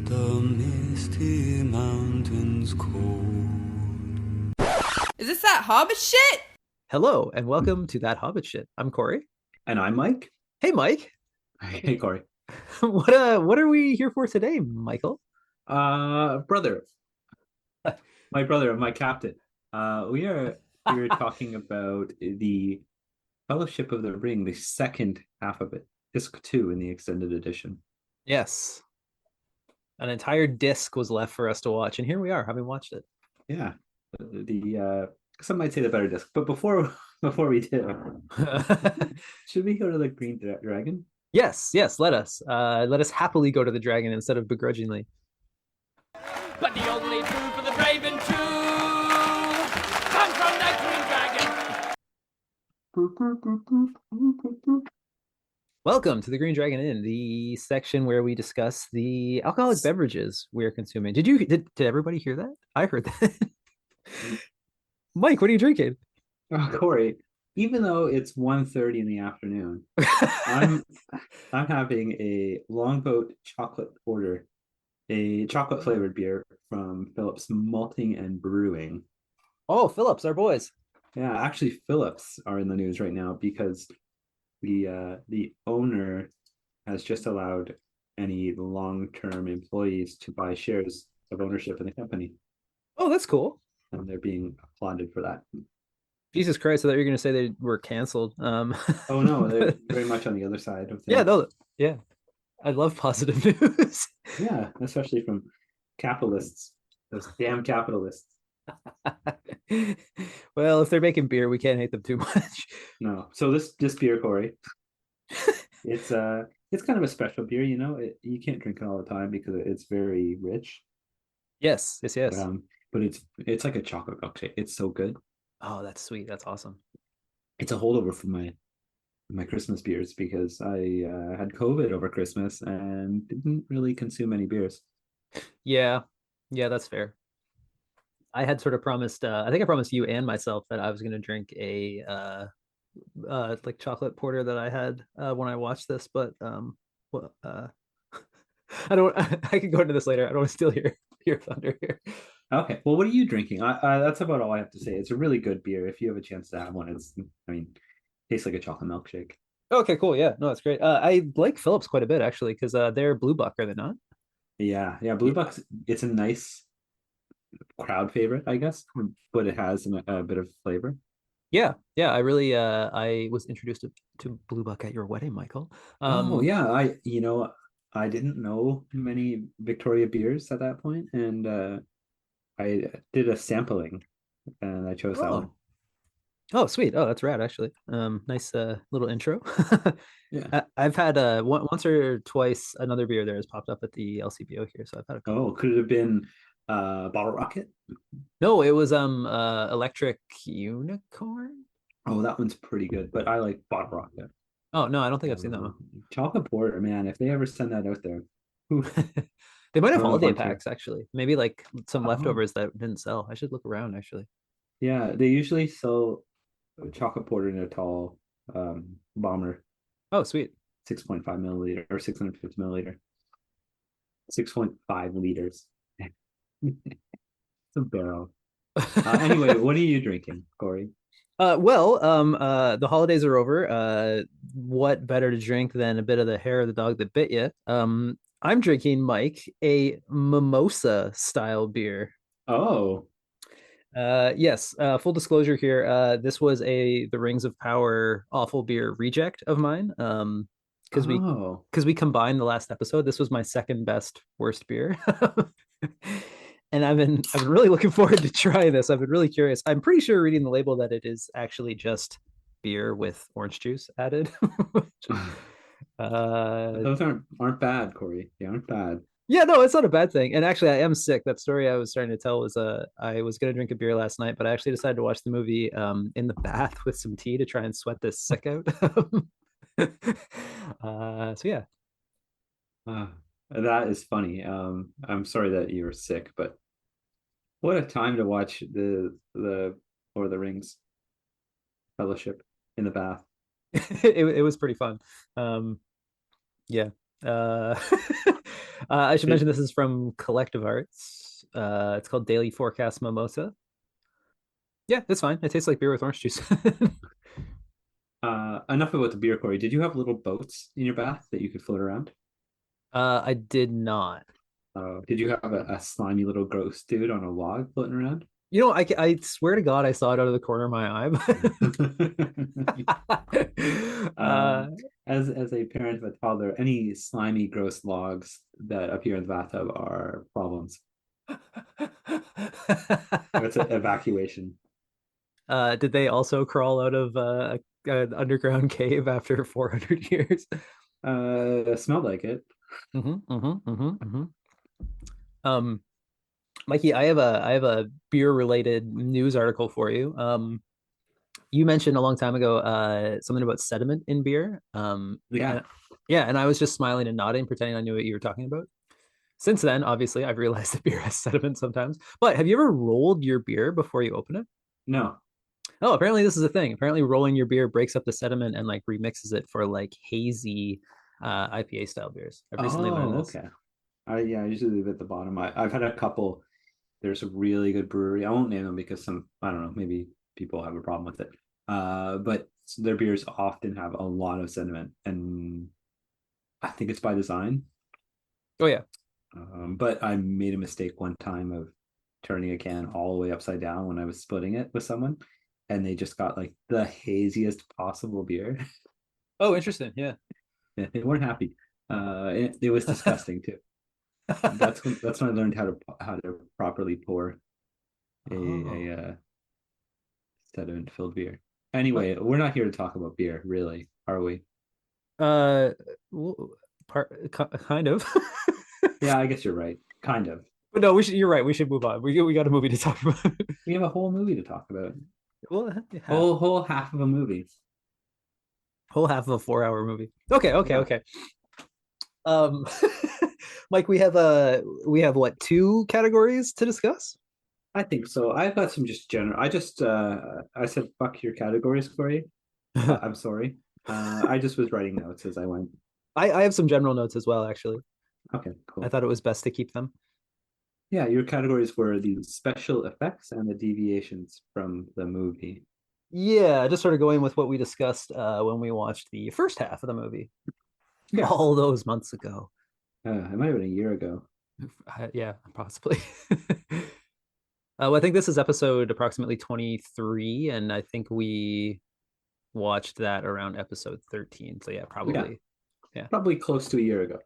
The misty mountains cold. Is this that Hobbit shit? Hello and welcome to That Hobbit Shit. I'm Corey. And I'm Mike. Hey Mike. Hey Corey. What are we here for today, Michael? Brother. My brother, my captain. We are talking about the Fellowship of the Ring, the second half of it, disc 2 in the extended edition. Yes. An entire disc was left for us to watch, and here we are, having watched it. Yeah. Some might say the better disc, but before we do, should we go to the Green Dragon? Yes, let us happily go to the dragon instead of begrudgingly. But the only food for the brave and true comes from the Green Dragon. Welcome to the Green Dragon Inn, the section where we discuss the alcoholic beverages we are consuming. Did everybody hear that? I heard that. Mike, what are you drinking? Oh, Corey, even though it's 1:30 in the afternoon, I'm having a Longboat chocolate porter, a chocolate flavored beer from Phillips Malting and Brewing. Oh, Phillips, our boys. Yeah, actually, Phillips are in the news right now because the owner has just allowed any long-term employees to buy shares of ownership in the company. Oh, that's cool. And they're being applauded for that. Jesus Christ, I thought you were going to say they were canceled. Oh no, they're very much on the other side of things. Yeah, no, yeah. I love positive news. Yeah, especially from capitalists, those damn capitalists. Well, if they're making beer, we can't hate them too much. No, so this beer, Corey, it's kind of a special beer. You know, you can't drink it all the time because it's very rich. Yes. But it's like a chocolate milkshake. It's so good. Oh, that's sweet. That's awesome. It's a holdover from my Christmas beers because I had COVID over Christmas and didn't really consume any beers. Yeah, that's fair. I had sort of promised, I think I promised you and myself that I was going to drink a like chocolate porter that I had when I watched this, but well, I could go into this later. I don't want to steal your thunder here. Okay, well, what are you drinking? That's about all I have to say. It's a really good beer. If you have a chance to have one, tastes like a chocolate milkshake. Okay, cool. Yeah, no, that's great. I like Phillips quite a bit actually because they're Blue Buck, are they not? Yeah, Blue Buck's. It's a nice crowd favorite, I guess, but it has a bit of flavor. Yeah. I really I was introduced to Blue Buck at your wedding, Michael. Oh yeah, I didn't know many Victoria beers at that point, and I did a sampling, and I chose that one. Oh, sweet. Oh, that's rad, actually. Nice little intro. Yeah. I've had once or twice another beer there has popped up at the LCBO here, so I've had a couple. Oh, could it have been Bottle Rocket? No, it was Electric Unicorn. Oh, that one's pretty good, but I like Bottle Rocket. Oh no, I don't think I've seen that one. Chocolate Porter, man, if they ever send that out there. They might have I don't know if holiday I'm packs actually. Maybe like some leftovers that didn't sell. I should look around actually. Yeah, they usually sell chocolate porter in a tall bomber, Oh, sweet. 6.5 milliliter or 650 milliliter, 6.5 liters. It's a barrel. Anyway, what are you drinking, Corey? The holidays are over. What better to drink than a bit of the hair of the dog that bit you? I'm drinking, Mike, a mimosa style beer. Oh, Yes. Full disclosure here. This was the Rings of Power awful beer reject of mine. Because we combined the last episode. This was my second best worst beer. And I've been really looking forward to trying this. I've been really curious. I'm pretty sure reading the label that it is actually just beer with orange juice added. those aren't bad, Corey. They aren't bad. Yeah, no, it's not a bad thing. And actually, I am sick. That story I was starting to tell was I was gonna drink a beer last night, but I actually decided to watch the movie in the bath with some tea to try and sweat this sick out. So yeah. That is funny. I'm sorry that you're sick, but what a time to watch the Lord of the Rings Fellowship in the bath. It was pretty fun. Yeah. I should mention this is from Collective Arts. It's called Daily Forecast Mimosa. Yeah, it's fine. It tastes like beer with orange juice. Enough about the beer, Corey. Did you have little boats in your bath that you could float around? I did not. Did you have a slimy little gross dude on a log floating around? You know, I swear to God, I saw it out of the corner of my eye. As a parent of a toddler, any slimy, gross logs that appear in the bathtub are problems. It's an evacuation. Did they also crawl out of an underground cave after 400 years? Smelled like it. Mikey, I have a beer related news article for you. You mentioned a long time ago something about sediment in beer. Yeah. And I was just smiling and nodding, pretending I knew what you were talking about. Since then, obviously, I've realized that beer has sediment sometimes. But have you ever rolled your beer before you open it? No. Oh, apparently this is a thing. Apparently rolling your beer breaks up the sediment and like remixes it for like hazy IPA style beers. I've recently learned this. Okay. I usually leave it at the bottom. I've had a couple. There's a really good brewery. I won't name them because I don't know, maybe people have a problem with it. But their beers often have a lot of sediment, and I think it's by design. Oh yeah. But I made a mistake one time of turning a can all the way upside down when I was splitting it with someone, and they just got like the haziest possible beer. Oh, interesting. Yeah. Yeah, they weren't happy. It was disgusting too. That's when I learned how to properly pour a sediment filled beer. Anyway, we're not here to talk about beer, really, are we? Well, kind of. Yeah, I guess you're right. Kind of. But no, you're right. We should move on. We got a movie to talk about. We have a whole movie to talk about. Well, whole half of a movie. Whole half of a 4-hour movie. Okay. Mike, we have what, 2 categories to discuss? I think so. I've got some just general. I said fuck your categories, Corey. I'm sorry. I just was writing notes as I went. I have some general notes as well, actually. Okay, cool. I thought it was best to keep them. Yeah, your categories were the special effects and the deviations from the movie. Yeah, just sort of going with what we discussed when we watched the first half of the movie. Yeah. All those months ago. It might have been a year ago. Yeah, possibly. Well, I think this is episode approximately 23, and I think we watched that around episode 13. So yeah, probably. Yeah. Probably close to a year ago.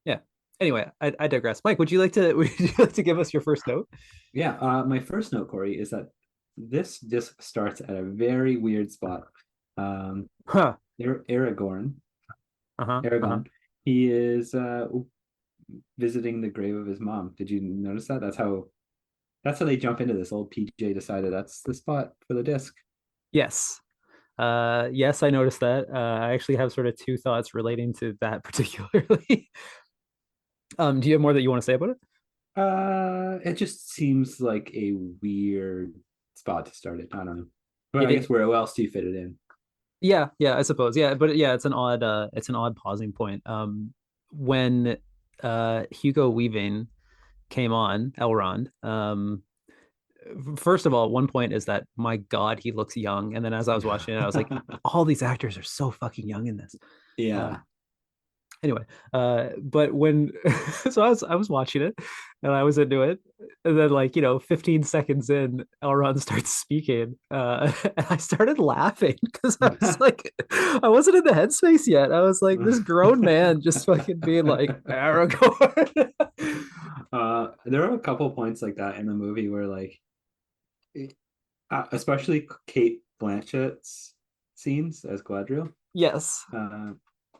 Yeah. Anyway, I digress. Mike, would you like to give us your first note? Yeah, my first note, Corey, is that this disc starts at a very weird spot. Aragorn. Aragorn. He is visiting the grave of his mom. Did you notice that? That's how they jump into this. Old PJ decided that's the spot for the disc. Yes. Yes, I noticed that. I actually have sort of 2 thoughts relating to that particularly. Do you have more that you want to say about it? It just seems like a weird spot to start it. I don't know. But I guess where else do you fit it in? Yeah, I suppose. Yeah, but yeah, it's an odd pausing point. When Hugo Weaving came on, Elrond, first of all, one point is that, my God, he looks young. And then as I was watching it, I was like, all these actors are so fucking young in this. Yeah. Anyway, but when so I was watching it and I was into it, and then, like, 15 seconds in, Elrond starts speaking, and I started laughing because I was like, I wasn't in the headspace yet. I was like, this grown man just fucking being like, Aragorn. There are a couple points like that in the movie where, like, especially Kate Blanchett's scenes as Galadriel. Yes.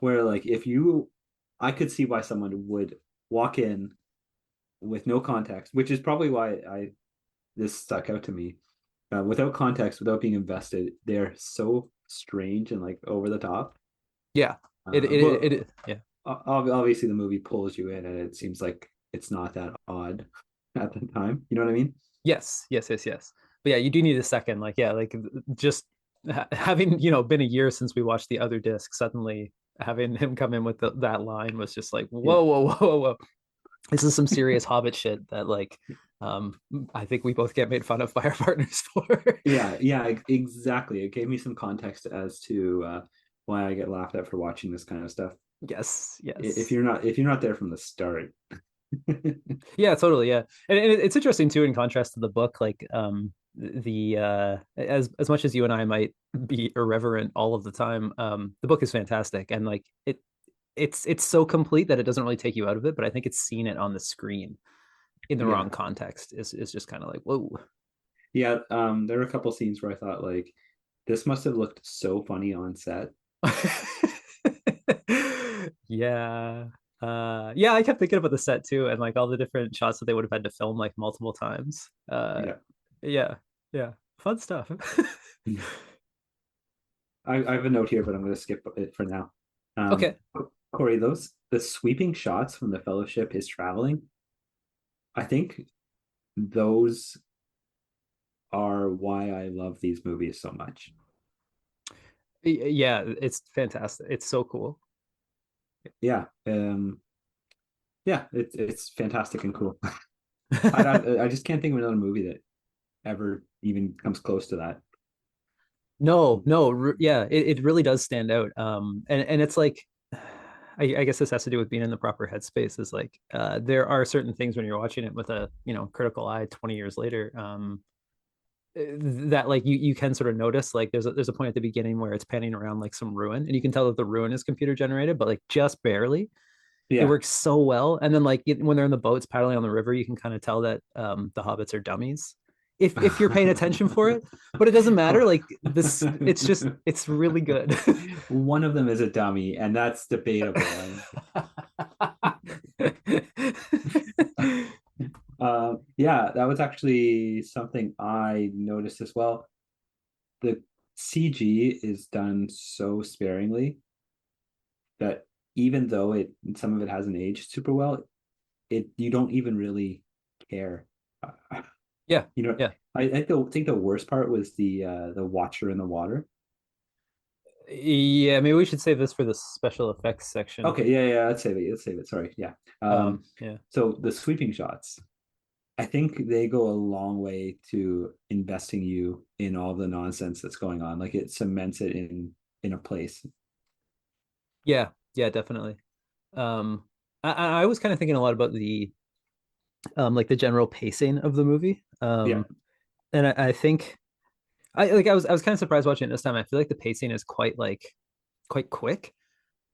Where, like, I could see why someone would walk in with no context, which is probably why this stuck out to me. Without context, without being invested, they're so strange and, like, over the top. Yeah. Yeah. Obviously, the movie pulls you in, and it seems like it's not that odd at the time. You know what I mean? Yes. But yeah, you do need a second. Like, yeah, like, just having been a year since we watched the other disc, suddenly having him come in with that line was just like, Yeah. whoa, whoa, whoa, whoa, whoa. This is some serious Hobbit shit that like I think we both get made fun of by our partners for. Yeah, exactly. It gave me some context as to why I get laughed at for watching this kind of stuff. Yes, If yes. you're not there from the start. Yeah, totally. Yeah. And it's interesting too, in contrast to the book, like the as much as you and I might be irreverent all of the time, the book is fantastic. And like it's so complete that it doesn't really take you out of it, but I think it's seeing it on the screen in the Yeah. wrong context is just kind of like, whoa. Yeah, there were a couple scenes where I thought like this must have looked so funny on set. Yeah. Yeah, I kept thinking about the set too, and like all the different shots that they would have had to film like multiple times. Yeah. Yeah, yeah, fun stuff. I have a note here, but I'm going to skip it for now. Okay. Corey, the sweeping shots when the Fellowship is traveling, I think those are why I love these movies so much. Yeah, it's fantastic. It's so cool. Yeah, yeah, it's fantastic and cool. I just can't think of another movie that ever even comes close to that. No, no, yeah, it really does stand out. And it's like, I guess this has to do with being in the proper headspace. Is like, there are certain things when you're watching it with a critical eye 20 years later, that like you can sort of notice. Like there's a point at the beginning where it's panning around like some ruin, and you can tell that the ruin is computer generated, but like just barely. It Yeah. works so well. And then like when they're in the boats paddling on the river, you can kind of tell that the hobbits are dummies if you're paying attention for it. But it doesn't matter. Like this, it's really good. One of them is a dummy, and that's debatable. Yeah, that was actually something I noticed as well. The CG is done so sparingly that even though some of it hasn't aged super well, you don't even really care. Yeah, You know, yeah, I think the worst part was the Watcher in the water. yeah. Maybe we should save this for the special effects section. Okay, yeah, let's save it. Let's save it. Sorry, yeah. Yeah, So the sweeping shots, I think they go a long way to investing you in all the nonsense that's going on. Like it cements it in a place. yeah, yeah, definitely. I was kind of thinking a lot about the like the general pacing of the movie. Yeah. And I think I was kind of surprised watching it this time. I feel like the pacing is quite quick,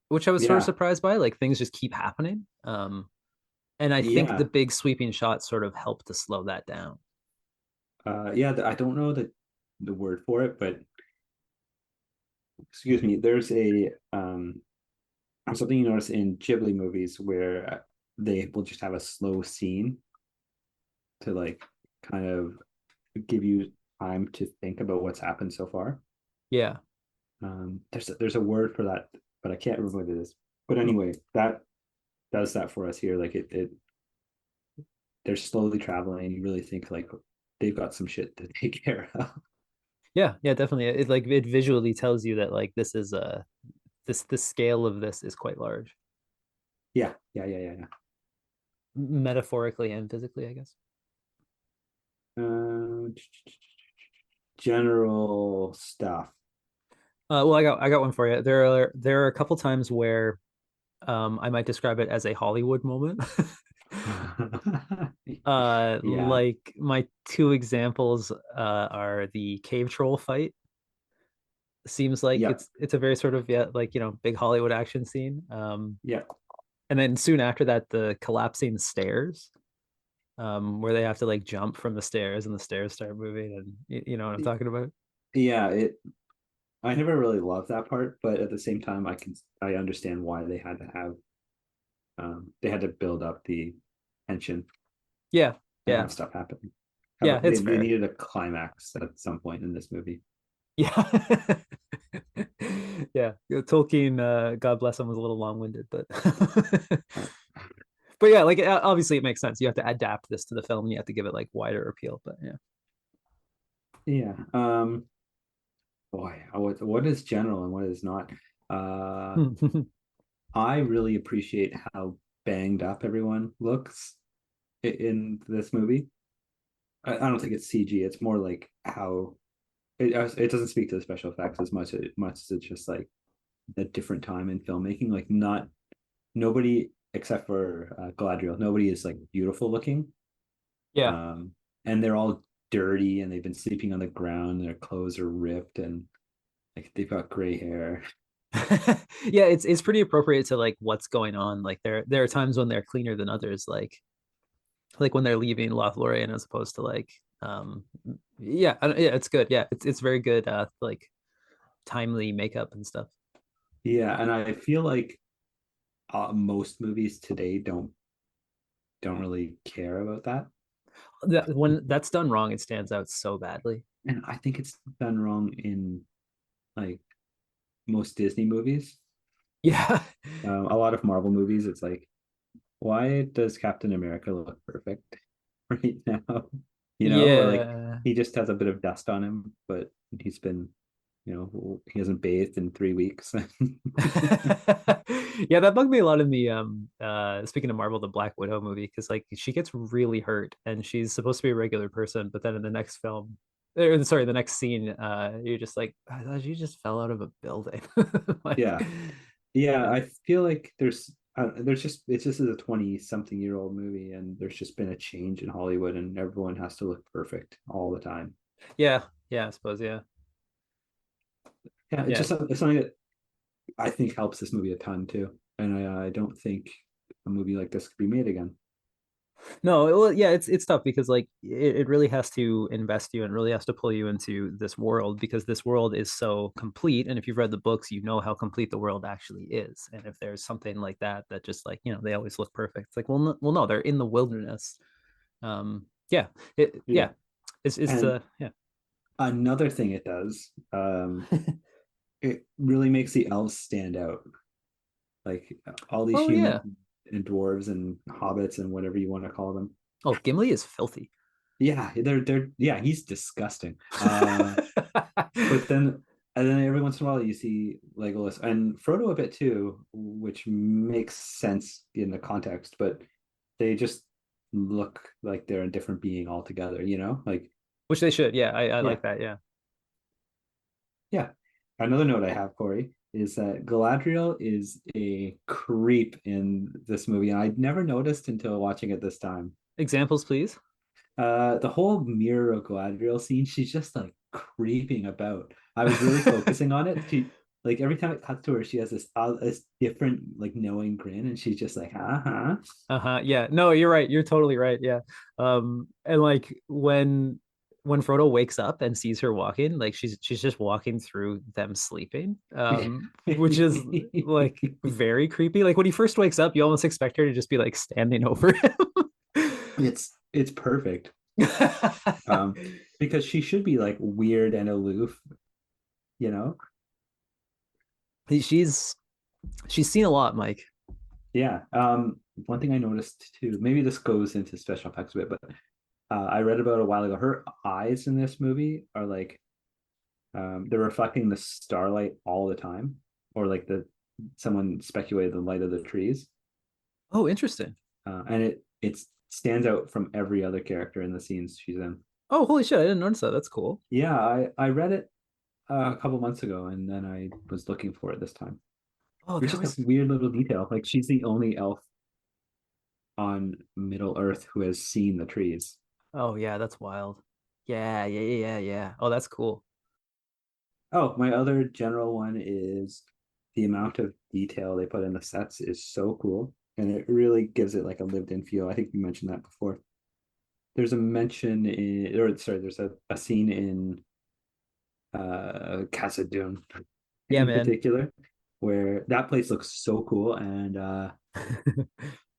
which I was sort of Yeah. surprised by. Like things just keep happening. And I think the Yeah. big sweeping shots sort of help to slow that down. Yeah, I don't know the word for it, but excuse me, there's a something you notice in Ghibli movies where they will just have a slow scene to like kind of give you time to think about what's happened so far. Yeah. There's a word for that, but I can't remember what it is. But anyway, that does that for us here. Like it they're slowly traveling. You really think like they've got some shit to take care of. Yeah, yeah, definitely. It like it visually tells you that like this is this the scale of this is quite large. Yeah. Metaphorically and physically, I guess. Uh, General stuff. Well, I got one for you. There are a couple times where I might describe it as a Hollywood moment. Yeah. Like my two examples are the cave troll fight. Seems like Yeah. it's a very sort of, yeah, like big Hollywood action scene. Yeah. And then soon after that, the collapsing stairs, where they have to like jump from the stairs and the stairs start moving, and you know what I'm talking about. Yeah. I never really loved that part, but at the same time, I understand why they had to build up the tension Yeah, and yeah, have stuff happen. yeah. They It's fair. needed a climax at some point in this movie. Yeah. Yeah, Tolkien, God bless him, was a little long-winded, but but yeah, like obviously it makes sense. You have to adapt this to the film. You have to give it like wider appeal. But yeah. Yeah. Boy, what is general and what is not? I really appreciate how banged up everyone looks in this movie. I don't think it's CG. It's more like how it doesn't speak to the special effects as much as it's just like a different time in filmmaking. Like not nobody except for Galadriel, nobody is like beautiful looking. Yeah. And they're all dirty and they've been sleeping on the ground. Their clothes are ripped and like they've got gray hair. Yeah, it's pretty appropriate to like what's going on. Like there are times when they're cleaner than others, like when they're leaving Lothlorien as opposed to like yeah, yeah, it's good. Yeah, it's very good like timely makeup and stuff. Yeah, and I feel like most movies today don't really care about that. That when that's done wrong, it stands out so badly. And I think it's done wrong in like most Disney movies. Yeah. A lot of Marvel movies, it's like, why does Captain America look perfect right now? You know, or like Yeah. he just has a bit of dust on him, but he's been, you know, he hasn't bathed in 3 weeks. Yeah, that bugged me a lot in the speaking of Marvel, the Black Widow movie, because like she gets really hurt and she's supposed to be a regular person, but then in the next film, or sorry, the next scene, you're just like, I thought she just fell out of a building. Like, Yeah, yeah, I feel like there's just it's just a 20-something-year-old movie, and there's just been a change in Hollywood, and everyone has to look perfect all the time. yeah, yeah, I suppose, yeah. Yeah, it's Yeah. just it's something that I think helps this movie a ton too, and I don't think a movie like this could be made again. No, well, yeah, it's tough because like it really has to invest you and really has to pull you into this world because this world is so complete. And if you've read the books, you know how complete the world actually is. And if there's something like that that just like, you know, they always look perfect. It's like, well, no, they're in the wilderness. Yeah, Yeah, it's and yeah. another thing it does, it really makes the elves stand out. Like all these Oh humans yeah. and dwarves and hobbits and whatever you want to call them. Oh, Gimli is filthy. Yeah, they're yeah, he's disgusting. But then and then every once in a while you see Legolas and Frodo a bit too, which makes sense in the context, but they just look like they're a different being altogether, you know? Like, Which they should. Yeah, I yeah, like that. Yeah. yeah. Another note I have, Corey, is that Galadriel is a creep in this movie, and I'd never noticed until watching it this time. Examples, please. The whole Mirror of Galadriel scene, she's just like creeping about. I was really focusing on it. She like every time it cuts to her, she has this different like knowing grin, and she's just like, uh-huh. Uh-huh. Yeah. No, you're right. You're totally right. Yeah. And like when Frodo wakes up and sees her walking, like she's just walking through them sleeping. Which is like very creepy. Like when he first wakes up, you almost expect her to just be like standing over him. It's perfect. Um, because she should be like weird and aloof, you know? She's seen a lot, Mike. Yeah. One thing I noticed too, maybe this goes into special effects a bit, but I read about a while ago. Her eyes in this movie are like they're reflecting the starlight all the time, or like the someone speculated the light of the trees, Oh, interesting. and it stands out from every other character in the scenes she's in. Oh, holy shit! I didn't notice that. That's cool. Yeah, I read it a couple months ago, and then I was looking for it this time. Oh, It's there just was. a weird little detail. Like she's the only elf on Middle Earth who has seen the trees. Oh yeah, that's wild. Yeah. Oh, that's cool. Oh, my other general one is the amount of detail they put in the sets is so cool, and it really gives it like a lived-in feel. I think you mentioned that before. There's a mention in, or sorry, there's a scene in Casa Dune Yeah, in man. particular where that place looks so cool, and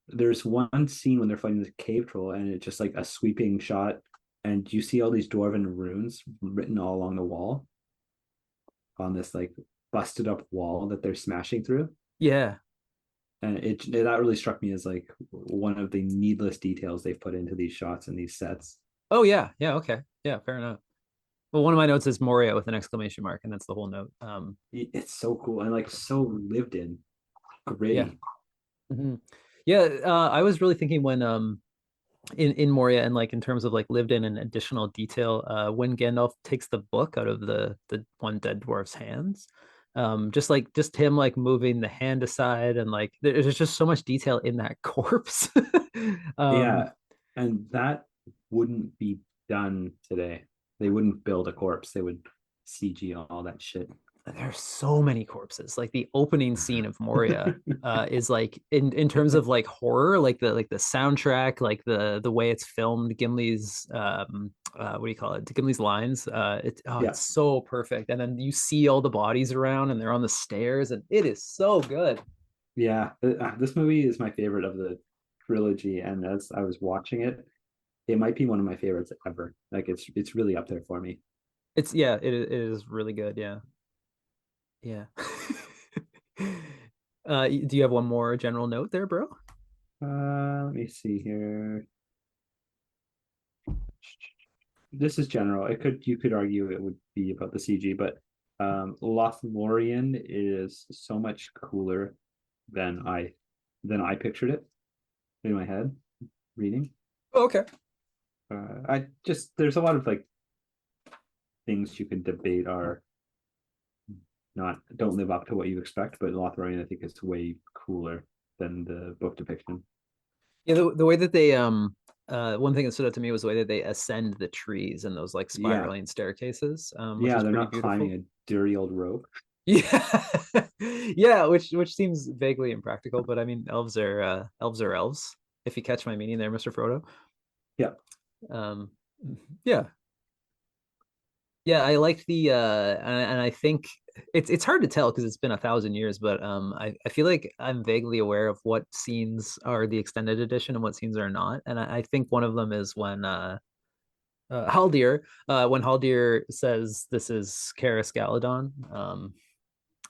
there's one scene when they're fighting the cave troll, and it's just like a sweeping shot, and you see all these dwarven runes written all along the wall on this like busted up wall that they're smashing through. Yeah. And it that really struck me as like one of the needless details they've put into these shots and these sets. Oh yeah. Yeah. Okay. Yeah. Fair enough. Well, one of my notes is Moria with an exclamation mark, and that's the whole note. It's so cool and like so lived in. gritty. Hmm. Yeah, I was really thinking when in Moria and like in terms of like lived in and additional detail, when Gandalf takes the book out of the one dead dwarf's hands, just him like moving the hand aside and like there's just so much detail in that corpse. Yeah, and that wouldn't be done today. They wouldn't build a corpse. They would CG all that shit. There's so many corpses. Like the opening scene of Moria is like in terms of like horror, like the soundtrack, like the way it's filmed, Gimli's what do you call it? Gimli's lines. Yeah, It's so perfect. And then you see all the bodies around and they're on the stairs and it is so good. yeah. This movie is my favorite of the trilogy, and as I was watching it, it might be one of my favorites ever. Like it's really up there for me. It is really good. Yeah. Yeah. Do you have one more general note there, bro? Let me see here. This is general. You could argue it would be about the CG, but Lothlorien is so much cooler than I pictured it in my head reading. Okay. I just there's a lot of like things you can debate are not don't live up to what you expect, but Lothlorien I think is way cooler than the book depiction. Yeah, the way that they one thing that stood out to me was the way that they ascend the trees and those like spiraling staircases. Which Yeah, is they're pretty not beautiful. climbing a dirty old rope. Yeah. Yeah, which seems vaguely impractical, but I mean elves are elves, if you catch my meaning there, Mr. Frodo. Yeah. Um yeah. Yeah, I like the and I think it's hard to tell because it's been 1,000 years, but I feel like I'm vaguely aware of what scenes are the extended edition and what scenes are not. And I think one of them is when Haldir says this is Karis Galadon,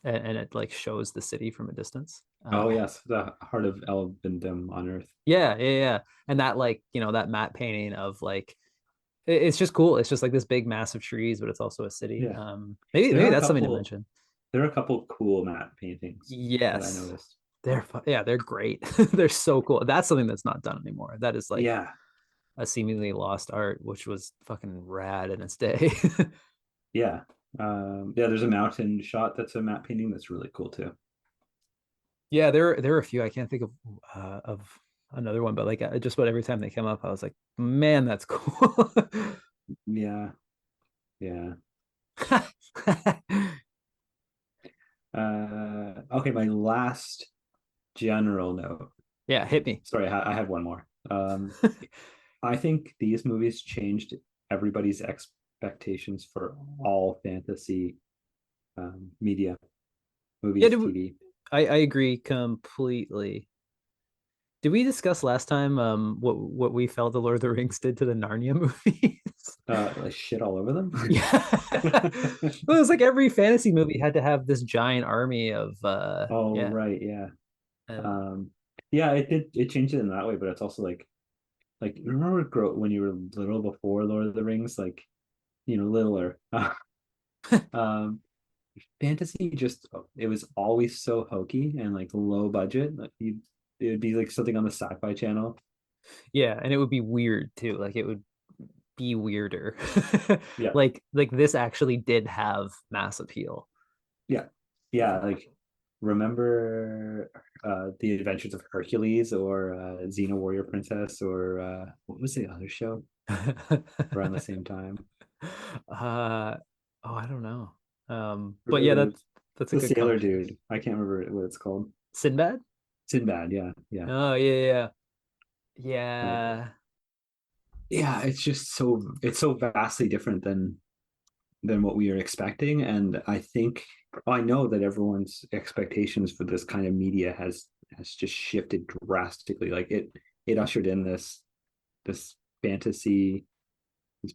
and it like shows the city from a distance. Oh yes, the heart of Elvendom on Earth. Yeah. And that like, that matte painting of like it's just cool. It's just like this big massive trees, but it's also a city. Yeah. Maybe that's something to mention. There are a couple cool matte paintings that I Yes. noticed. They're great. They're so cool. That's something that's not done anymore. That is like Yeah. a seemingly lost art, which was fucking rad in its day. Yeah. There's a mountain shot that's a matte painting that's really cool too. Yeah, there are a few. I can't think of another one, but like just about every time they come up, I was like, man, that's cool. Yeah. Yeah. Okay, my last general note. Yeah, hit me. Sorry, I have one more. I think these movies changed everybody's expectations for all fantasy media, movies, Yeah, TV. I agree completely. Did we discuss last time what we felt the Lord of the Rings did to the Narnia movies? Like shit all over them. Yeah. Well, it was like every fantasy movie had to have this giant army of yeah. Right, yeah. Yeah, it changed it in that way, but it's also like you remember when you were little before Lord of the Rings, like littler. Fantasy just it was always so hokey and like low budget. Like it would be like something on the Sci-Fi Channel. Yeah, and it would be weird too. Like it would be weirder. Yeah. Like this actually did have mass appeal. Yeah, like remember the Adventures of Hercules or Xena Warrior Princess or what was the other show around the same time? Oh, I don't know. But yeah, that's a the good sailor conversation. dude. I can't remember what it's called. Sinbad? Sinbad, yeah. Oh yeah. Yeah, it's so vastly different than what we are expecting, and I know that everyone's expectations for this kind of media has just shifted drastically. Like it ushered in this fantasy,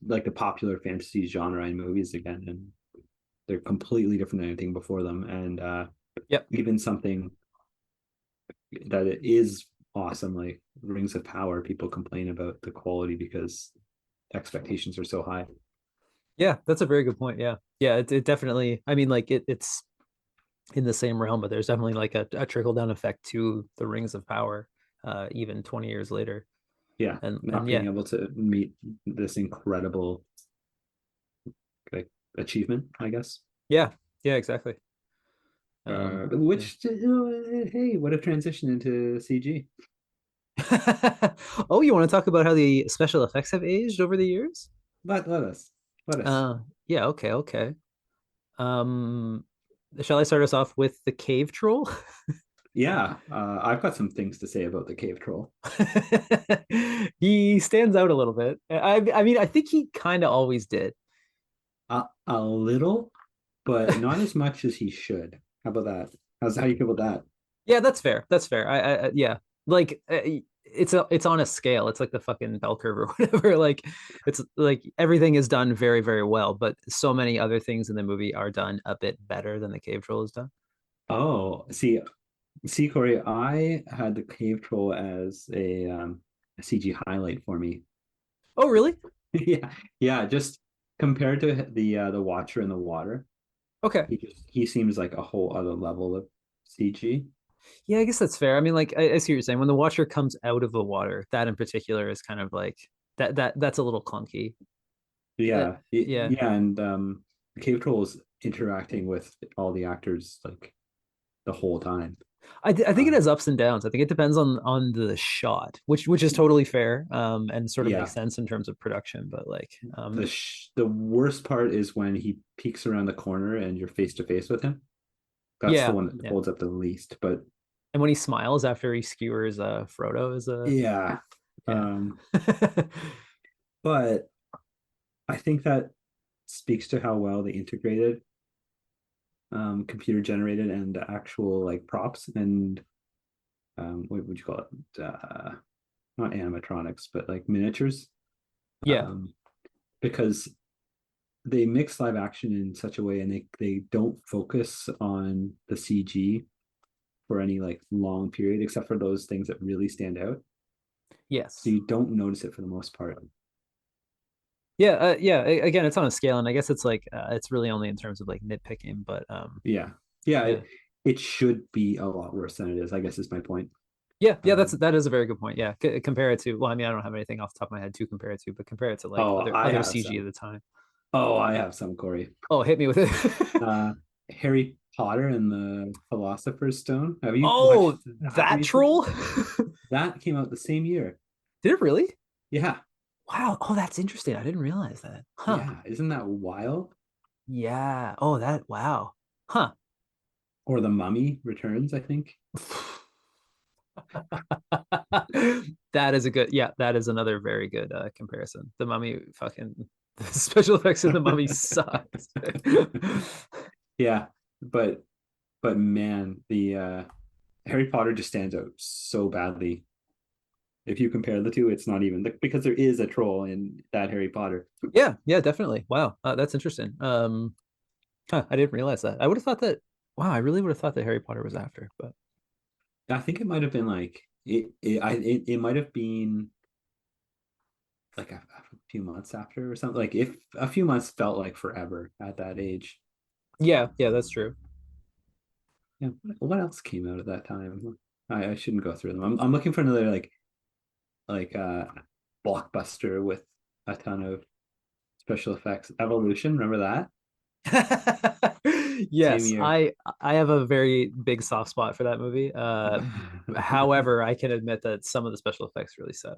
like the popular fantasy genre in movies again, and they're completely different than anything before them. And even something that it is awesome, like Rings of Power, people complain about the quality because expectations are so high. Yeah, that's a very good point. Yeah. It definitely, I mean, like it's in the same realm, but there's definitely like a trickle down effect to the Rings of Power, even 20 years later. Yeah, And not being able to meet this incredible like achievement, I guess. yeah, exactly. Which hey, what a transition into CG. Oh, you want to talk about how the special effects have aged over the years? Let us. Yeah, okay. Um, shall I start us off with the cave troll? Yeah, I've got some things to say about the cave troll. He stands out a little bit. I mean, I think he kind of always did. A little, but not as much as he should. How about that? How do you feel about that? Yeah, that's fair. That's fair. Yeah, like it's on a scale. It's like the fucking bell curve or whatever. Like it's like everything is done very, very well, but so many other things in the movie are done a bit better than the cave troll is done. Oh, see, Corey, I had the cave troll as a CG highlight for me. Oh, really? Yeah, yeah. Just compared to the Watcher in the water, Okay. he seems like a whole other level of CG. Yeah, I guess that's fair. I mean, like I see what you're saying. When the Watcher comes out of the water, that in particular is kind of like that's a little clunky. Yeah, Yeah. yeah, and the cave troll is interacting with all the actors like the whole time. I think it Um, has ups and downs. I think it depends on the shot, which is totally fair, and sort of yeah, makes sense in terms of production. But like, the worst part is when he peeks around the corner and you're face to face with him. That's the yeah, one that yeah. holds up the least. But And when he smiles after he skewers Frodo is a yeah, yeah. but I think that speaks to how well they integrated computer generated and actual like props and what would you call it? Not animatronics, but like miniatures. Yeah. Um, because they mix live action in such a way and they don't focus on the CG for any like long period, except for those things that really stand out. So Yes. you don't notice it for the most part. Yeah, yeah. Again, it's on a scale, and I guess it's like it's really only in terms of like nitpicking, but Yeah. Yeah. yeah, It should be a lot worse than it is, I guess is my point. yeah. Um, That is a very good point. Yeah, compare it to. Well, I mean, I don't have anything off the top of my head to compare it to, but compare it to like oh, I other have CG of some. the time. Oh, I have some, Corey. Oh, hit me with it. Uh, Harry Potter and the Philosopher's Stone. Have you watched Oh, that that recently? troll? That came out the same year. Did it really? Yeah. Wow. Oh, that's interesting. I didn't realize that. Huh. Yeah. Isn't that wild? Yeah. Oh, that. Wow. Huh. Or The Mummy Returns, I think. That is a good. Yeah, that is another very good comparison. The Mummy fucking the special effects in the Mummy sucks. Yeah. But man, the Harry Potter just stands out so badly. If you compare the two, it's not even because there is a troll in that Harry Potter. Yeah, yeah, definitely. Wow, that's interesting. Huh, I didn't realize that. I would have thought that. Wow, I really would have thought that Harry Potter was after, but I think it might have been like it might have been like a few months after or something. Like if a few months felt like forever at that age. yeah, yeah, that's true. Yeah. What else came out at that time? I shouldn't go through them. I'm looking for another like blockbuster with a ton of special effects. Evolution, remember that? Same Yes, year. I have a very big soft spot for that movie. However, I can admit that some of the special effects really suck.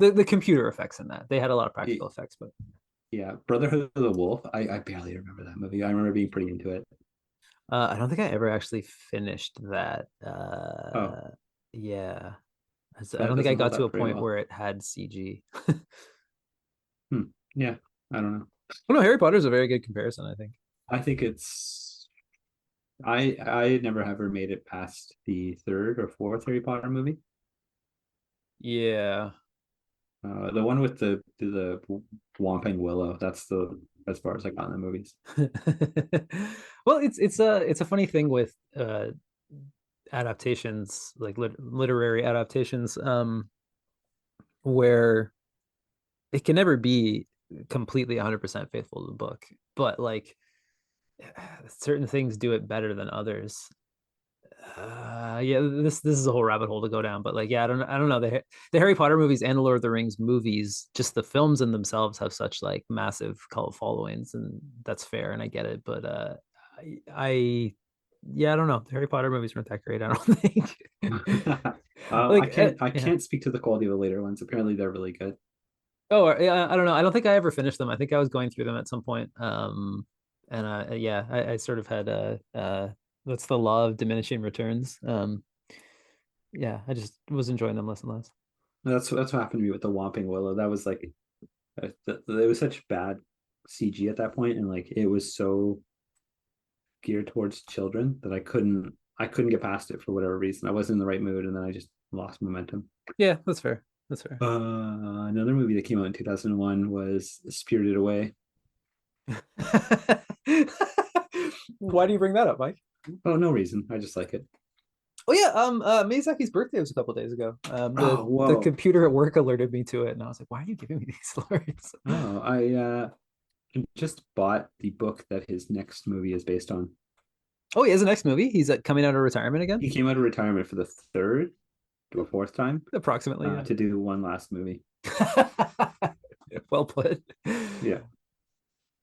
The computer effects in that they had a lot of practical effects, but Yeah, Brotherhood of the Wolf. I barely remember that movie. I remember being pretty into it. I don't think I ever actually finished that. Oh, Yeah, I that don't think I doesn't got hold to up a very point well. where it had CG. Yeah, I don't know. Well, no, Harry Potter is a very good comparison, I think. I think it's I never ever made it past the third or fourth Harry Potter movie. Yeah. The one with the Whomping Willow. That's the as far as I got in the movies. Well, it's a funny thing with adaptations, like literary adaptations, where it can never be completely 100% faithful to the book, but like certain things do it better than others. Yeah, this is a whole rabbit hole to go down, but like, yeah, I don't know. The Harry Potter movies and the Lord of the Rings movies, just the films in themselves have such like massive cult followings, and that's fair, and I get it. But I yeah, I don't know. The Harry Potter movies weren't that great, I don't think. Like, I yeah. can't speak to the quality of the later ones. Apparently, they're really good. Oh, yeah, I don't know. I don't think I ever finished them. I think I was going through them at some point. And yeah, I sort of had what's the law of diminishing returns? Yeah, I just was enjoying them less and less. That's what happened to me with the Whomping Willow. That was like, it was such bad CG at that point, and like it was so geared towards children that I couldn't get past it for whatever reason. I wasn't in the right mood, and then I just lost momentum. Yeah, that's fair. That's fair. Another movie that came out in 2001 was Spirited Away. Why do you bring that up, Mike? Oh, no reason. I just like it. Oh yeah, Miyazaki's birthday was a couple days ago. Oh, The whoa. computer at work alerted me to it, and I was like, "Why are you giving me these alerts?" Oh, I just bought the book that his next movie is based on. Oh, he has a next movie. He's coming out of retirement again, He came out of retirement for the third or fourth time approximately. Yeah. to do one last movie. Well put. Yeah.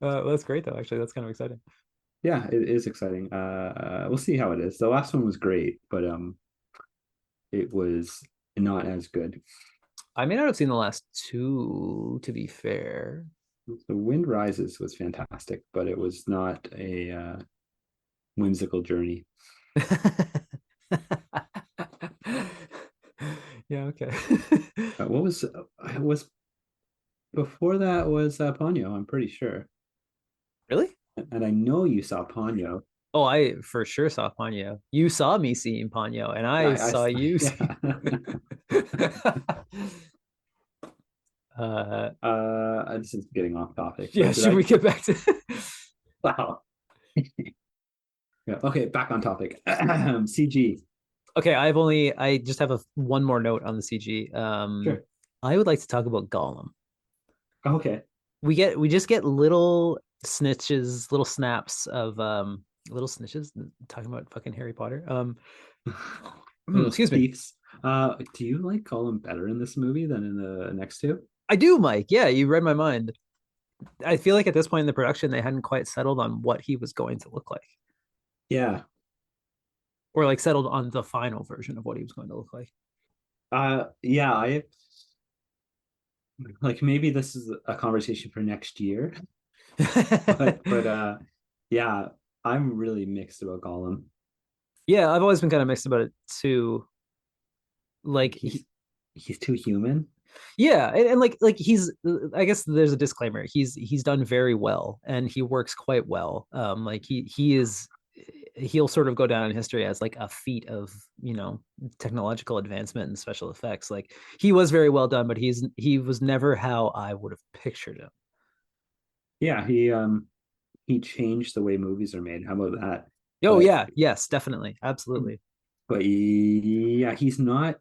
Well, that's great though. Actually, that's kind of exciting. Yeah, it is exciting. We'll see how it is. The last one was great, but it was not as good. I may not have seen the last two, to be fair. The Wind Rises was fantastic, but it was not a whimsical journey. Yeah, okay. What was before that was Ponyo, I'm pretty sure. Really? And I know you saw Ponyo. Oh, I for sure saw Ponyo. You saw me seeing Ponyo, and I saw you see. This is getting off topic. Yeah, should we get back to Wow. Yeah, okay, back on topic. CG. Okay, I just have one more note on the CG. Sure. I would like to talk about Gollum. Okay. We just get little snitches, little snaps of little snitches talking about fucking Harry Potter. Excuse me. Do you like Gollum better in this movie than in the next two? I do, Mike. Yeah, you read my mind. I feel like at this point in the production, they hadn't quite settled on what he was going to look like. Yeah. Or like settled on the final version of what he was going to look like. Yeah, I like maybe this is a conversation for next year. but yeah, I'm really mixed about Gollum. Yeah, I've always been kind of mixed about it too. Like he's too human. Yeah, and like he's I guess there's a disclaimer. He's done very well and he works quite well. Like he'll sort of go down in history as like a feat of, technological advancement and special effects. Like he was very well done, but he was never how I would have pictured him. Yeah, he changed the way movies are made. How about that? Oh, yeah, yes, definitely, absolutely. But yeah, he's not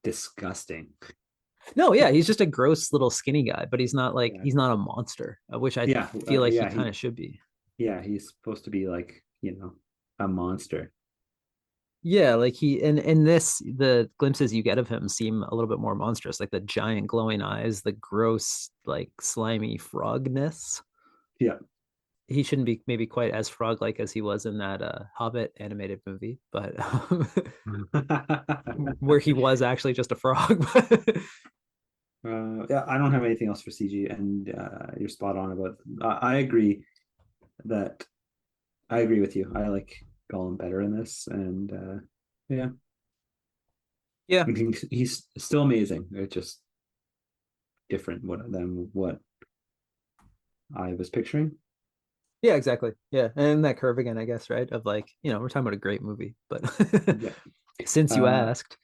disgusting. No, yeah, he's just a gross little skinny guy, but he's not he's not a monster, which I feel like he kind of should be. Yeah, he's supposed to be like, a monster. Yeah, like in this, the glimpses you get of him seem a little bit more monstrous, like the giant glowing eyes, the gross, like slimy frogness. Yeah. He shouldn't be maybe quite as frog-like as he was in that Hobbit animated movie, but where he was actually just a frog. Yeah, I don't have anything else for CG, and you're spot on about. I agree with you. I like Gollum better in this, and yeah, he's still amazing. It's just different than what I was picturing. Yeah, exactly. Yeah, and that curve again, I guess, right? Of like, we're talking about a great movie, but Yeah. Since you asked.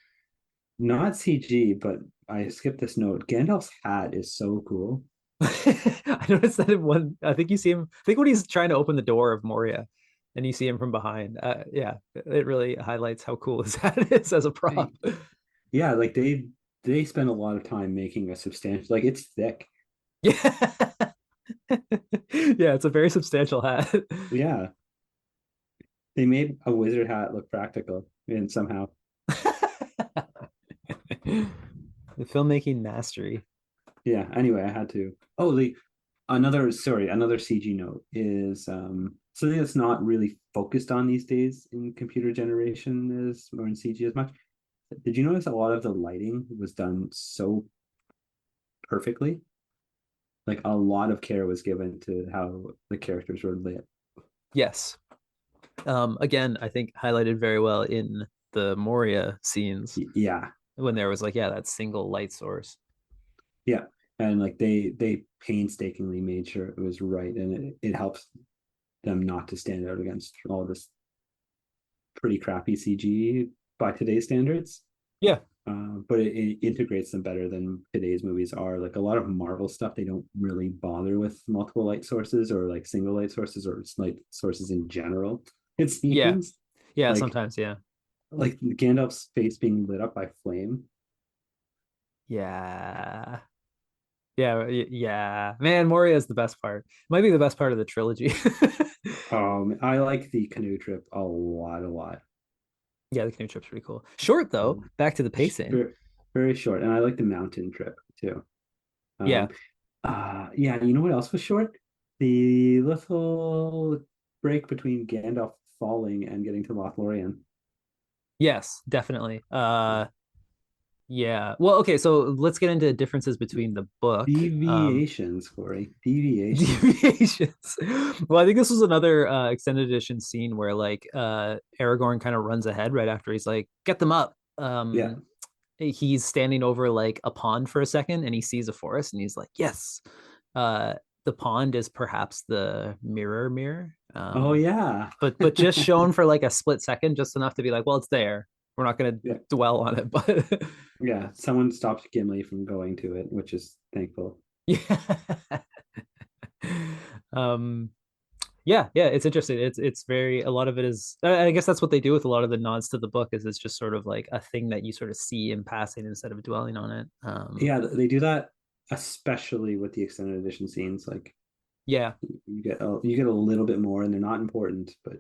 Not CG, but I skipped this note. Gandalf's hat is so cool. I noticed that in one. I think you see him. I think when he's trying to open the door of Moria, and you see him from behind. Yeah, it really highlights how cool his hat is as a prop. Yeah, like they spend a lot of time making a substantial. Like it's thick. Yeah. Yeah, it's a very substantial hat. Yeah, they made a wizard hat look practical and somehow. The filmmaking mastery. Yeah, anyway, I had to. Oh, another CG note is something that's not really focused on these days in computer generation is or in CG as much. Did you notice a lot of the lighting was done so perfectly? Like a lot of care was given to how the characters were lit. Yes. Again, I think highlighted very well in the Moria scenes Yeah, when there was like, yeah, that single light source. yeah, and like they painstakingly made sure it was right, and it helps them not to stand out against all this pretty crappy CG by today's standards. Yeah. But it integrates them better than today's movies are. Like a lot of Marvel stuff, they don't really bother with multiple light sources or like single light sources or light sources in general. It seems. Yeah, like, sometimes, yeah. Like Gandalf's face being lit up by flame. Yeah. Yeah. Man, Moria is the best part. Might be the best part of the trilogy. I like the canoe trip a lot. Yeah, the canoe trip's pretty cool. Short though, back to the pacing. Very, very short. And I like the mountain trip too. Yeah. Yeah, you know what else was short? The little break between Gandalf falling and getting to Lothlorien. Yes, definitely. Yeah. Well, okay, so let's get into differences between the book. Deviations, Corey. Deviations. Deviations. Well, I think this was another extended edition scene where like Aragorn kind of runs ahead right after he's like, get them up. Yeah. He's standing over like a pond for a second and he sees a forest and he's like, yes. The pond is perhaps the mirror. Oh yeah. But just shown for like a split second, just enough to be like, well, it's there. We're not going to dwell on it, but yeah, someone stopped Gimli from going to it, which is thankful. Yeah. Yeah, it's interesting. It's very, a lot of it is, I guess that's what they do with a lot of the nods to the book, is it's just sort of like a thing that you sort of see in passing instead of dwelling on it. Yeah, they do that especially with the extended edition scenes. Like, yeah, you get a little bit more, and they're not important, but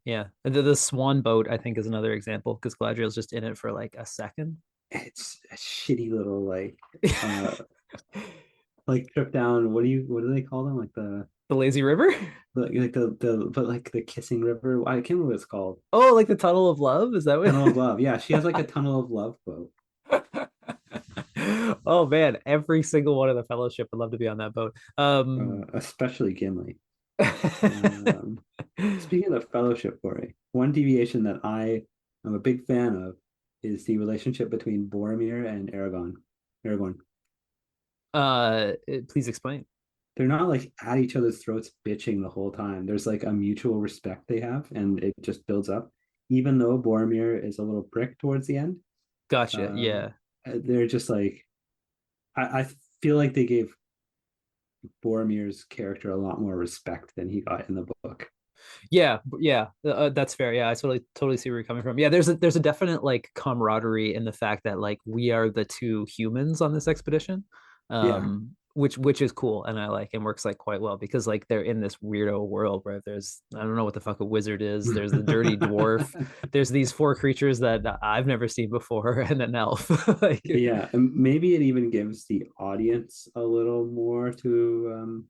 yeah. The swan boat, I think, is another example because Galadriel's just in it for like a second. It's a shitty little like like trip down. What do they call them? Like the lazy river? Like the kissing river. I can't remember what it's called. Oh, like the tunnel of love? Is that what? Tunnel of love? Yeah, she has like a tunnel of love boat. Oh man, every single one of the Fellowship would love to be on that boat. Especially Gimli. Speaking of Fellowship, Corey, one deviation that I am a big fan of is the relationship between Boromir and Aragorn. Please explain. They're not like at each other's throats bitching the whole time. There's like a mutual respect they have, and it just builds up. Even though Boromir is a little prick towards the end. Gotcha. Yeah. They're just like, I feel like they gave Boromir's character a lot more respect than he got in the book. Yeah, that's fair. Yeah, I totally see where you're coming from. Yeah, there's a definite like camaraderie in the fact that like we are the two humans on this expedition, which is cool and I like and works like quite well because like they're in this weirdo world where there's, I don't know what the fuck a wizard is. There's the dirty dwarf. There's these four creatures that I've never seen before and an elf. Like, yeah, and maybe it even gives the audience a little more to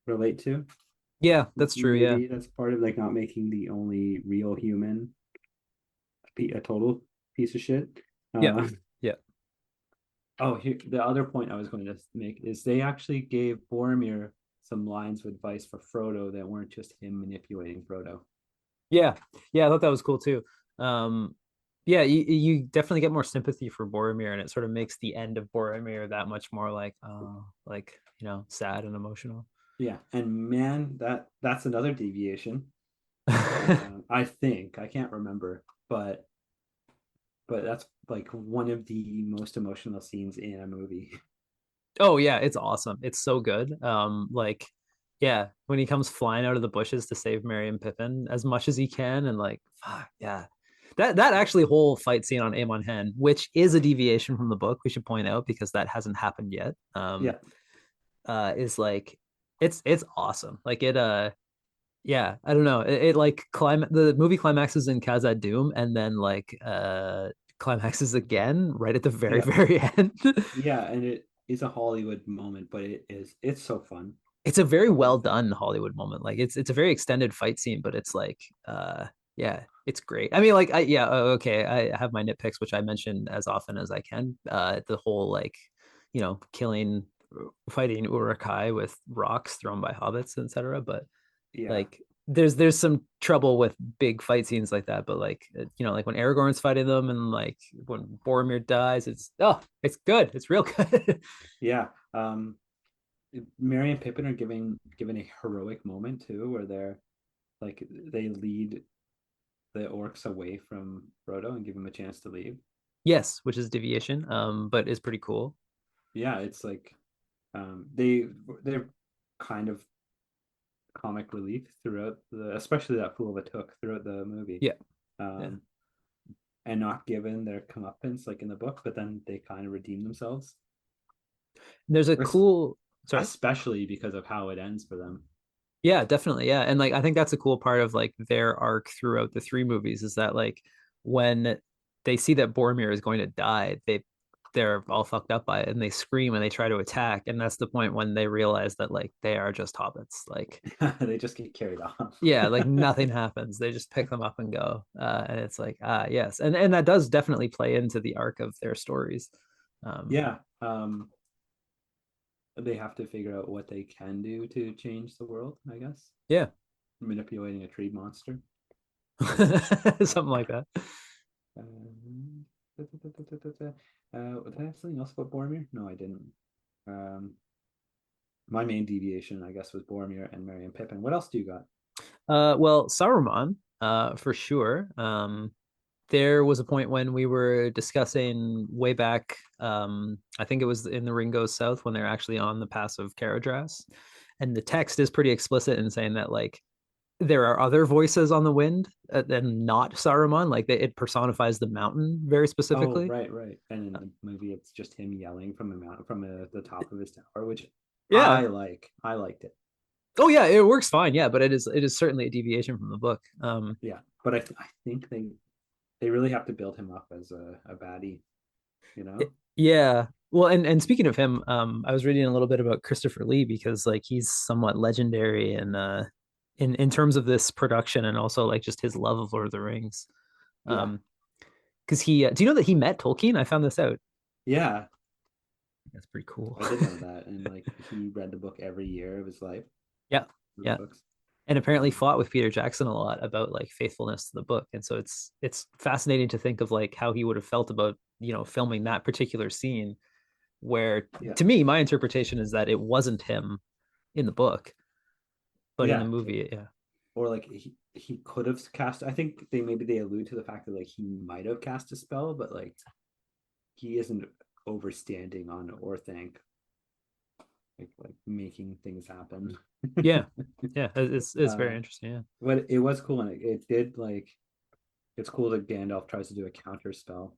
relate to. Yeah, that's true. Maybe that's part of like not making the only real human a total piece of shit. Yeah. Oh, here the other point I was going to make is they actually gave Boromir some lines of advice for Frodo that weren't just him manipulating Frodo. Yeah, I thought that was cool too. Yeah, you definitely get more sympathy for Boromir, and it sort of makes the end of Boromir that much more like, sad and emotional. Yeah, and man, that's another deviation. I think I can't remember, but that's like one of the most emotional scenes in a movie. Oh yeah, it's awesome. It's so good. Yeah, when he comes flying out of the bushes to save Merry and Pippin as much as he can, and like, fuck yeah. That actually whole fight scene on Amon Hen, which is a deviation from the book, we should point out because that hasn't happened yet. Is like it's awesome. Like Yeah, I don't know. It like the movie climaxes in Khazad Dûm and then like climaxes again right at the very Yeah, very end. yeah, and it is a Hollywood moment, but it's so fun. It's a very The whole well thing. done Hollywood moment. Like it's a very extended fight scene, but it's like yeah, it's great. I mean, like okay, I have my nitpicks, which I mention as often as I can. The whole like, killing fighting Uruk-hai with rocks thrown by hobbits, etc. But Yeah. like there's some trouble with big fight scenes like that, but like like when Aragorn's fighting them and like when Boromir dies, it's good. It's real good. Yeah. Merry and Pippin are given a heroic moment too, where they lead the orcs away from Frodo and give him a chance to leave. Yes, which is deviation, but is pretty cool. Yeah, it's like they're kind of comic relief throughout especially that fool of a took throughout the movie. Yeah. Yeah. Um, and not given their comeuppance like in the book, but then they kind of redeem themselves. There's a Es- cool sorry. Especially because of how it ends for them. Yeah, definitely. Yeah. And like I think that's a cool part of like their arc throughout the three movies is that like when they see that Boromir is going to die, they're all fucked up by it and they scream and they try to attack. And that's the point when they realize that like they are just hobbits. Like They just get carried off. yeah, like nothing happens. They just pick them up and go. And it's like, yes. And that does definitely play into the arc of their stories. Yeah. They have to figure out what they can do to change the world, I guess. Yeah. Manipulating a tree monster. Something like that. Did I have something else about Boromir? No, I didn't. Um, my main deviation, I guess, was Boromir and Merry and Pippin. What else do you got? Well, Saruman, for sure. There was a point when we were discussing way back, I think it was in the Ring Goes South when they're actually on the pass of Caradhras. And the text is pretty explicit in saying that like there are other voices on the wind and not Saruman. Like it personifies the mountain very Oh, specifically. right, right. And in the movie, it's just him yelling from the mountain, from the top of his tower, which Yeah. I like. I liked it. Oh yeah, it works fine. Yeah, but it is certainly a deviation from the book. Yeah, but I think they really have to build him up as a baddie, you know? Yeah. Well, and speaking of him, I was reading a little bit about Christopher Lee because like he's somewhat legendary in terms of this production and also like just his love of Lord of the Rings. Yeah, Because he do you know that he met Tolkien? I found this out. yeah, That's pretty cool. I did know that, and like he read the book every year of his life. Yeah. The Yeah. books. And apparently fought with Peter Jackson a lot about like faithfulness to the book. And so it's fascinating to think of like how he would have felt about, filming that particular scene where Yeah, to me, my interpretation is that it wasn't him in the book, but in the yeah, movie, yeah. or like he could have cast. I think they allude to the fact that like he might have cast a spell, but like he isn't overstanding on Orthanc, like making things happen. Yeah. Yeah. It's very Uh, interesting. Yeah. but it was cool, and it did like it's cool that Gandalf tries to do a counter spell.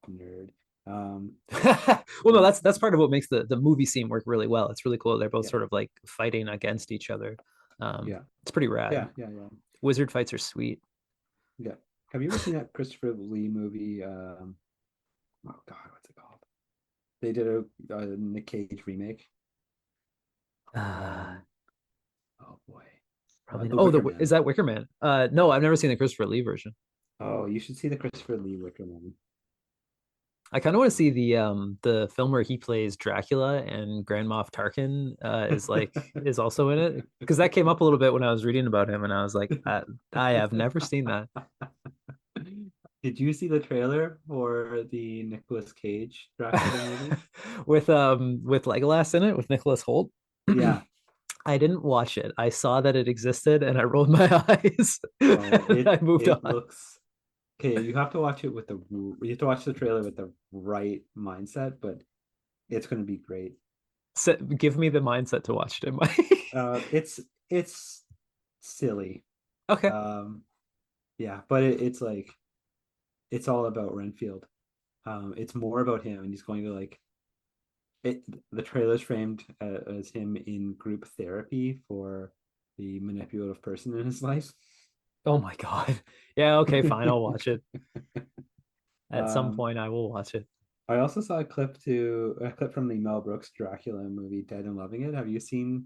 Nerd. Well, no, that's part of what makes the movie scene work really well. It's really cool. They're both Yeah, sort of like fighting against each other. yeah, It's pretty rad. yeah, yeah, yeah, Wizard fights are sweet. yeah. Have you ever seen that Christopher Lee movie? Oh God, what's it called? They did a Nick Cage remake. Uh, Oh boy, Probably. The Oh, Wicker Man. is that Wicker Man? No, I've never seen the Christopher Lee version. Oh, you should see the Christopher Lee Wicker Man. I kind of want to see the film where he plays Dracula and Grand Moff Tarkin is also in it because that came up a little bit when I was reading about him and I was like, I have never seen that. Did you see the trailer for the Nicolas Cage Dracula movie? With Legolas in it with Nicholas Holt. Yeah. I didn't watch it. I saw that it existed and I rolled my eyes. I moved it on. looks okay. You have to watch it with you have to watch the trailer with the right mindset, but it's going to be great. Give me the mindset to watch it in my. It's silly. Okay. Yeah, but it's like it's all about Renfield. It's more about him, and he's going to like it. The trailer's framed as him in group therapy for the manipulative person in his life. Oh my god. Yeah, okay, fine, I'll watch it. At some Um, point I will watch it. I also saw a clip from the Mel Brooks Dracula movie, Dead and Loving It. Have you seen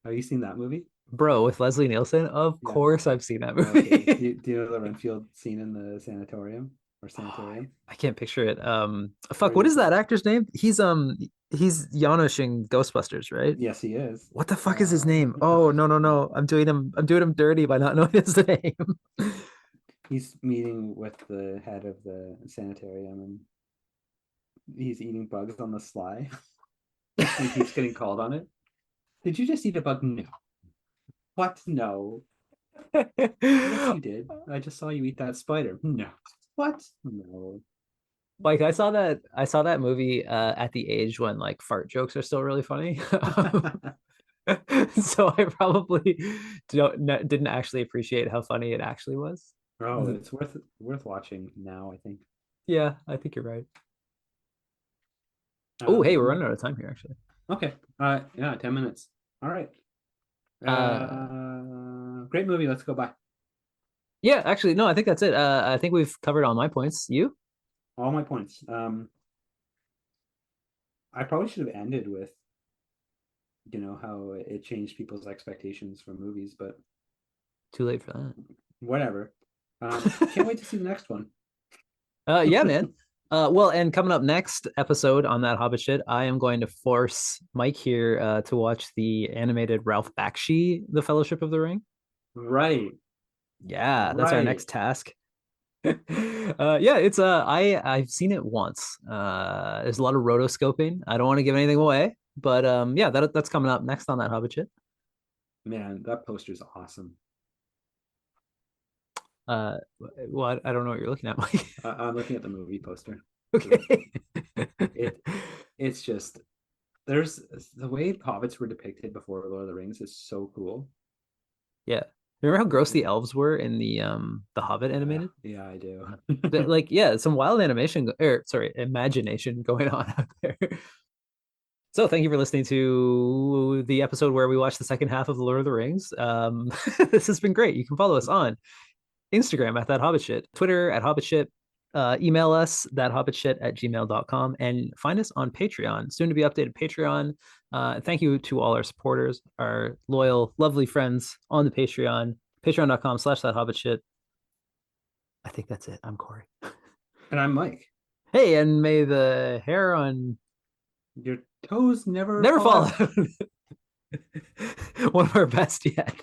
that movie? Bro, with Leslie Nielsen, of Yeah. course I've seen that Okay. movie. Do you know the Renfield scene in the sanatorium or sanitarium? I can't picture it. Where Fuck, what he's is that actor's name? He's Janusz in Ghostbusters, right? Yes, he is. What the fuck is his name? Oh, no, no, no. I'm doing him dirty by not knowing his name. He's meeting with the head of the sanitarium and he's eating bugs on the sly. He keeps getting called on it. Did you just eat a bug? No. What? No. Yes, you did. I just saw you eat that spider. No. What? No. Like I saw that movie at the age when like fart jokes are still really funny. So I probably didn't actually appreciate how funny it actually was. Oh, it's worth watching now, I think. Yeah, I think you're right. Oh, hey, we're running Um, out of time here, actually. okay. Yeah, 10 minutes. All right. Uh, Great movie. Let's go by. yeah, actually, no, I think that's it. I think we've covered all my points. You? All my points. I probably should have ended with, how it changed people's expectations for movies, but Too late for that. whatever. Can't wait to see the next one. Yeah, man. Well, and coming up next episode on that Hobbit shit, I am going to force Mike here to watch the animated Ralph Bakshi, The Fellowship of the Ring. Right. Yeah, that's our Right. next task. Yeah, it's I've seen it once. There's a lot of rotoscoping. I don't want to give anything away, but yeah, that's coming up next on that Hobbit shit. Man, that poster's awesome. Well, I don't know what you're looking at, Mike. I'm looking at the movie poster. Okay. It's just there's the way hobbits were depicted before Lord of the Rings is so cool. Yeah. Remember how gross the elves were in the Hobbit animated? Yeah, I do. Like, yeah, some wild imagination going on out there. So thank you for listening to the episode where we watched the second half of the Lord of the Rings. This has been great. You can follow us on Instagram at that Hobbit shit, Twitter at Hobbit shit, email us thathobbitshit@gmail.com, and find us on Patreon, soon to be updated Patreon. Thank you to all our supporters, our loyal, lovely friends on the Patreon, patreon.com/thathobbitshit. I think that's it. I'm Corey. And I'm Mike. Hey, and may the hair on Your toes never fall out. One of our best yet.